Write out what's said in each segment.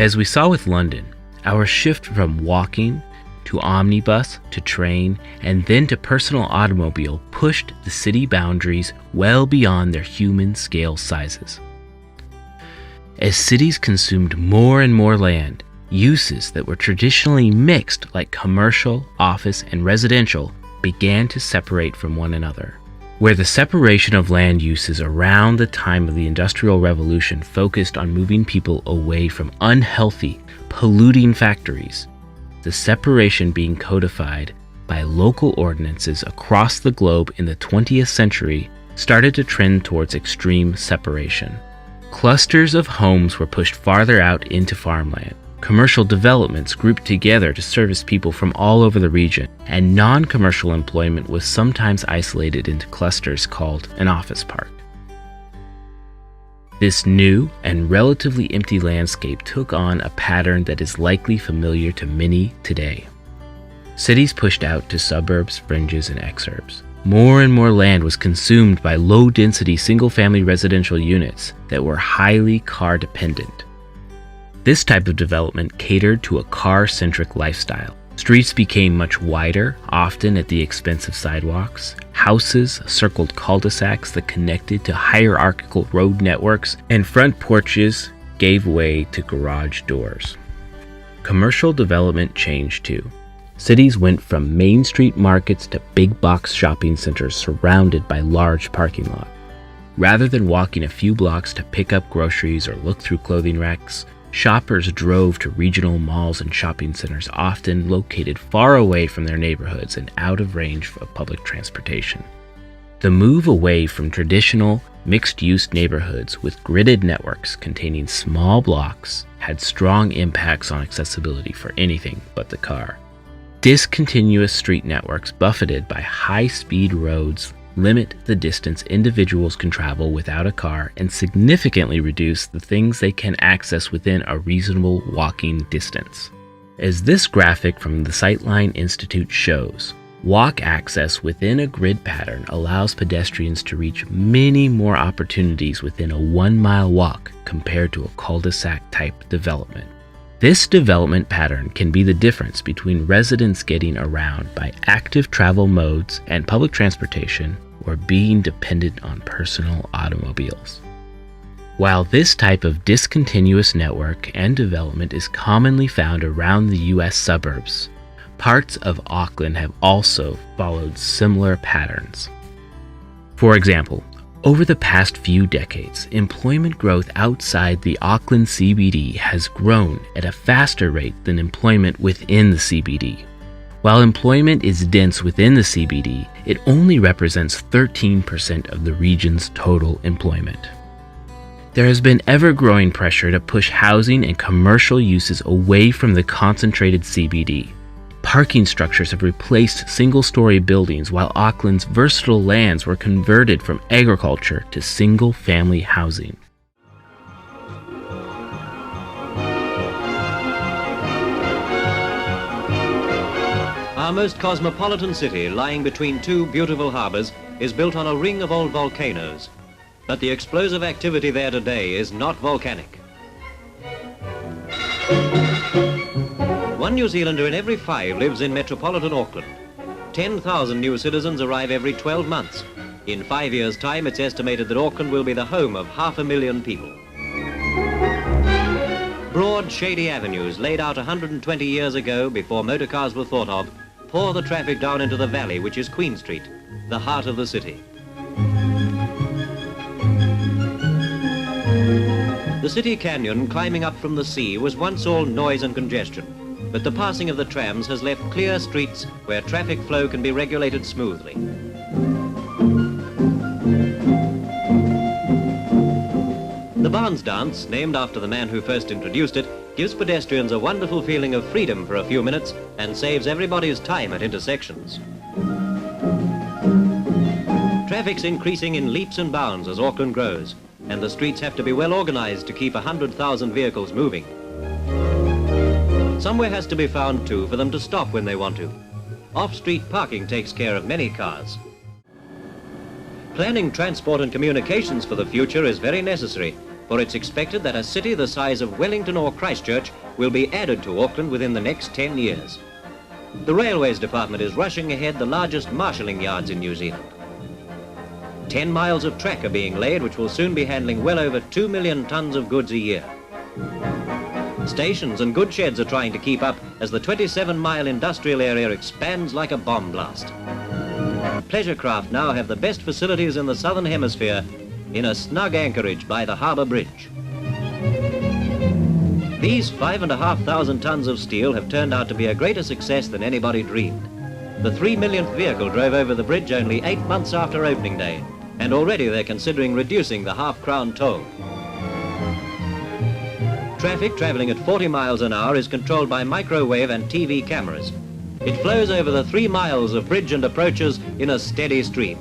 As we saw with London, our shift from walking to omnibus to train and then to personal automobile pushed the city boundaries well beyond their human scale sizes. As cities consumed more and more land, uses that were traditionally mixed, like commercial, office, and residential, began to separate from one another. Where the separation of land uses around the time of the Industrial Revolution focused on moving people away from unhealthy, polluting factories, the separation being codified by local ordinances across the globe in the 20th century started to trend towards extreme separation. Clusters of homes were pushed farther out into farmland. Commercial developments grouped together to service people from all over the region, and non-commercial employment was sometimes isolated into clusters called an office park. This new and relatively empty landscape took on a pattern that is likely familiar to many today. Cities pushed out to suburbs, fringes, and exurbs. More and more land was consumed by low-density single-family residential units that were highly car-dependent. This type of development catered to a car-centric lifestyle. Streets became much wider, often at the expense of sidewalks. Houses circled cul-de-sacs that connected to hierarchical road networks, and front porches gave way to garage doors. Commercial development changed too. Cities went from main street markets to big box shopping centers surrounded by large parking lots. Rather than walking a few blocks to pick up groceries or look through clothing racks, shoppers drove to regional malls and shopping centers often located far away from their neighborhoods and out of range of public transportation. The move away from traditional mixed-use neighborhoods with gridded networks containing small blocks had strong impacts on accessibility for anything but the car. Discontinuous street networks buffeted by high-speed roads limit the distance individuals can travel without a car and significantly reduce the things they can access within a reasonable walking distance. As this graphic from the Sightline Institute shows, walk access within a grid pattern allows pedestrians to reach many more opportunities within a 1-mile walk compared to a cul-de-sac type development. This development pattern can be the difference between residents getting around by active travel modes and public transportation or being dependent on personal automobiles. While this type of discontinuous network and development is commonly found around the U.S. suburbs, parts of Auckland have also followed similar patterns. For example, over the past few decades, employment growth outside the Auckland CBD has grown at a faster rate than employment within the CBD. While employment is dense within the CBD, it only represents 13% of the region's total employment. There has been ever-growing pressure to push housing and commercial uses away from the concentrated CBD. Parking structures have replaced single-story buildings while Auckland's versatile lands were converted from agriculture to single-family housing. Our most cosmopolitan city, lying between two beautiful harbors, is built on a ring of old volcanoes. But the explosive activity there today is not volcanic. 1 New Zealander in every 5 lives in metropolitan Auckland. 10,000 new citizens arrive every 12 months. In 5 years' time, it's estimated that Auckland will be the home of 500,000 people. Broad, shady avenues laid out 120 years ago, before motor cars were thought of, pour the traffic down into the valley, which is Queen Street, the heart of the city. The city canyon climbing up from the sea was once all noise and congestion, but the passing of the trams has left clear streets where traffic flow can be regulated smoothly. The Barnes Dance, named after the man who first introduced it, gives pedestrians a wonderful feeling of freedom for a few minutes and saves everybody's time at intersections. Traffic's increasing in leaps and bounds as Auckland grows, and the streets have to be well organized to keep 100,000 vehicles moving. Somewhere has to be found, too, for them to stop when they want to. Off-street parking takes care of many cars. Planning transport and communications for the future is very necessary, for it's expected that a city the size of Wellington or Christchurch will be added to Auckland within the next 10 years. The Railways Department is rushing ahead the largest marshalling yards in New Zealand. 10 miles of track are being laid, which will soon be handling well over 2 million tonnes of goods a year. Stations and goods sheds are trying to keep up as the 27-mile industrial area expands like a bomb blast. Pleasure craft now have the best facilities in the Southern Hemisphere in a snug anchorage by the harbour bridge. These 5,500 tonnes of steel have turned out to be a greater success than anybody dreamed. The 3 millionth vehicle drove over the bridge only 8 months after opening day, and already they're considering reducing the half-crown toll. Traffic travelling at 40 miles an hour is controlled by microwave and TV cameras. It flows over the 3 miles of bridge and approaches in a steady stream.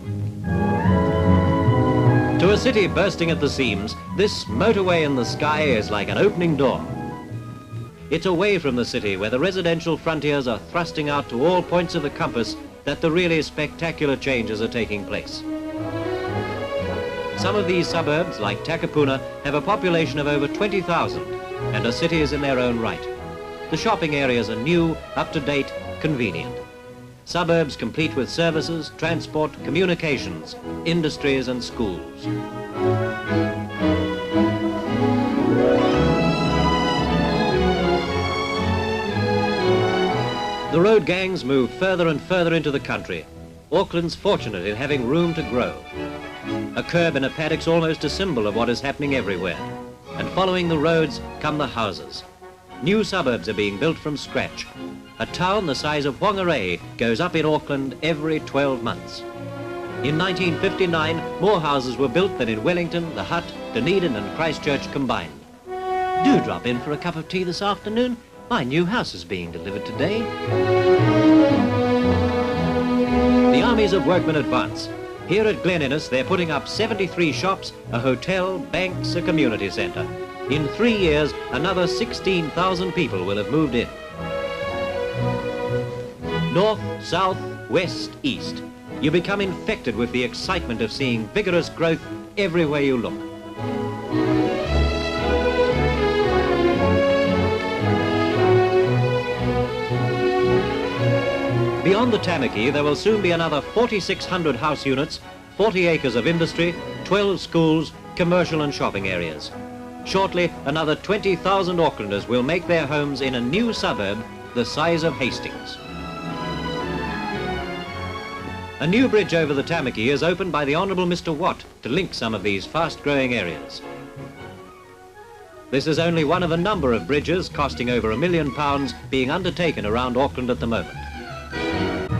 To a city bursting at the seams, this motorway in the sky is like an opening door. It's away from the city where the residential frontiers are thrusting out to all points of the compass that the really spectacular changes are taking place. Some of these suburbs, like Takapuna, have a population of over 20,000 and are cities in their own right. The shopping areas are new, up-to-date, convenient. Suburbs complete with services, transport, communications, industries and schools. The road gangs move further and further into the country. Auckland's fortunate in having room to grow. A curb in a paddock's almost a symbol of what is happening everywhere. And following the roads come the houses. New suburbs are being built from scratch. A town the size of Whangarei goes up in Auckland every 12 months. In 1959, more houses were built than in Wellington, the Hutt, Dunedin and Christchurch combined. Do drop in for a cup of tea this afternoon. My new house is being delivered today. The armies of workmen advance. Here at Glen Innes, they're putting up 73 shops, a hotel, banks, a community centre. In 3 years, another 16,000 people will have moved in. North, south, west, east. You become infected with the excitement of seeing vigorous growth everywhere you look. Beyond the Tamaki, there will soon be another 4,600 house units, 40 acres of industry, 12 schools, commercial and shopping areas. Shortly, another 20,000 Aucklanders will make their homes in a new suburb the size of Hastings. A new bridge over the Tamaki is opened by the Honourable Mr. Watt to link some of these fast-growing areas. This is only one of a number of bridges costing over £1 million being undertaken around Auckland at the moment.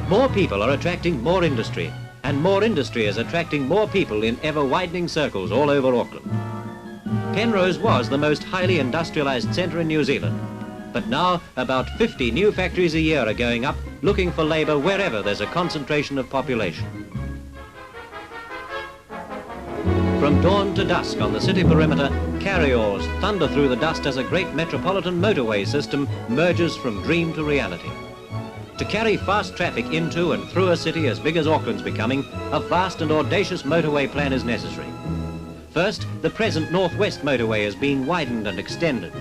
More people are attracting more industry, and more industry is attracting more people in ever-widening circles all over Auckland. Penrose was the most highly industrialised centre in New Zealand, but now about 50 new factories a year are going up, looking for labour wherever there's a concentration of population. From dawn to dusk on the city perimeter, carry-alls thunder through the dust as a great metropolitan motorway system merges from dream to reality. To carry fast traffic into and through a city as big as Auckland's becoming, a vast and audacious motorway plan is necessary. First, the present north-west motorway is being widened and extended.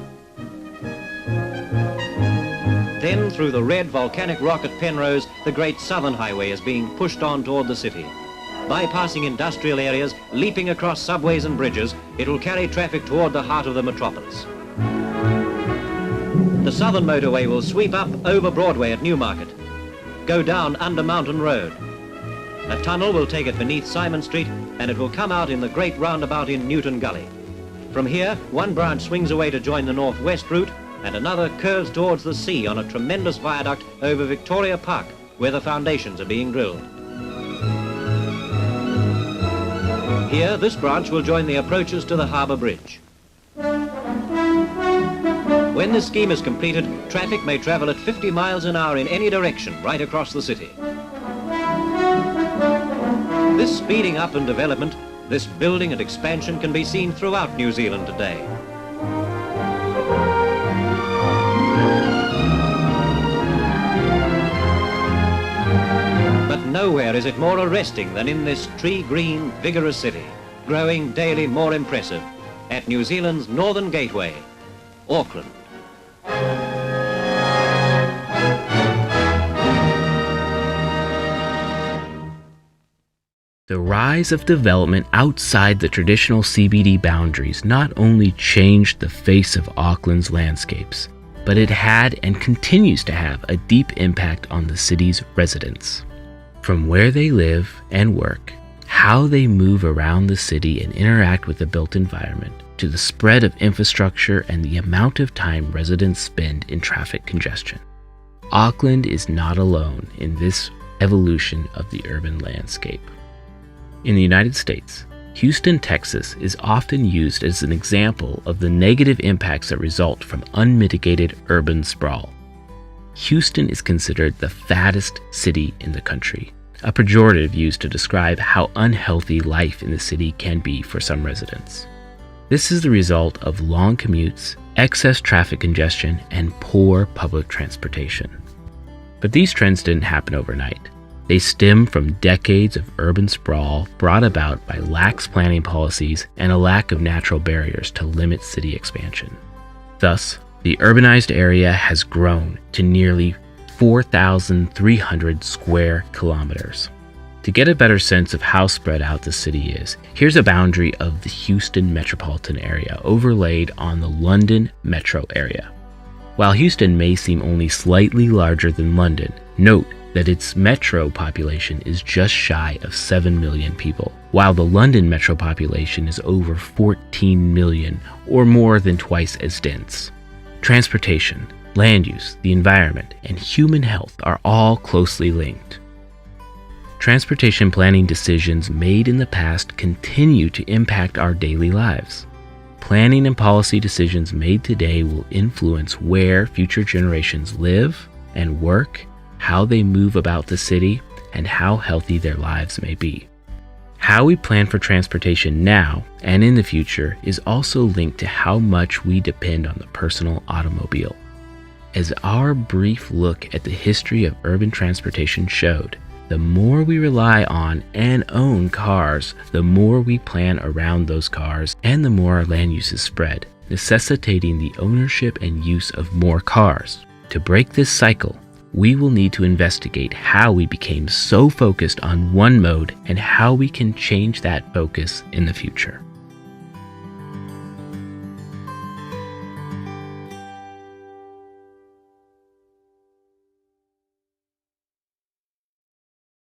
Then, through the red volcanic rock at Penrose, the Great Southern Highway is being pushed on toward the city. Bypassing industrial areas, leaping across subways and bridges, it will carry traffic toward the heart of the metropolis. The Southern Motorway will sweep up over Broadway at Newmarket, go down under Mountain Road. A tunnel will take it beneath Simon Street, and it will come out in the great roundabout in Newton Gully. From here, one branch swings away to join the north-west route, and another curves towards the sea on a tremendous viaduct over Victoria Park, where the foundations are being drilled. Here, this branch will join the approaches to the harbour bridge. When this scheme is completed, traffic may travel at 50 miles an hour in any direction right across the city. This speeding up and development, this building and expansion can be seen throughout New Zealand today. But nowhere is it more arresting than in this tree-green, vigorous city, growing daily more impressive. at New Zealand's northern gateway, Auckland. The rise of development outside the traditional CBD boundaries not only changed the face of Auckland's landscapes, but it had and continues to have a deep impact on the city's residents. From where they live and work, how they move around the city and interact with the built environment, to the spread of infrastructure and the amount of time residents spend in traffic congestion. Auckland is not alone in this evolution of the urban landscape. In the United States, Houston, Texas is often used as an example of the negative impacts that result from unmitigated urban sprawl. Houston is considered the fattest city in the country, a pejorative used to describe how unhealthy life in the city can be for some residents. This is the result of long commutes, excess traffic congestion, and poor public transportation. But these trends didn't happen overnight. They stem from decades of urban sprawl brought about by lax planning policies and a lack of natural barriers to limit city expansion. Thus, the urbanized area has grown to nearly 4,300 square kilometers. To get a better sense of how spread out the city is, here's a boundary of the Houston metropolitan area overlaid on the London metro area. While Houston may seem only slightly larger than London, note that its metro population is just shy of 7 million people, while the London metro population is over 14 million, or more than twice as dense. Transportation, land use, the environment, and human health are all closely linked. Transportation planning decisions made in the past continue to impact our daily lives. Planning and policy decisions made today will influence where future generations live and work, how they move about the city, and how healthy their lives may be. How we plan for transportation now and in the future is also linked to how much we depend on the personal automobile. As our brief look at the history of urban transportation showed, the more we rely on and own cars, the more we plan around those cars, and the more our land use is spread, necessitating the ownership and use of more cars. To break this cycle, we will need to investigate how we became so focused on one mode and how we can change that focus in the future.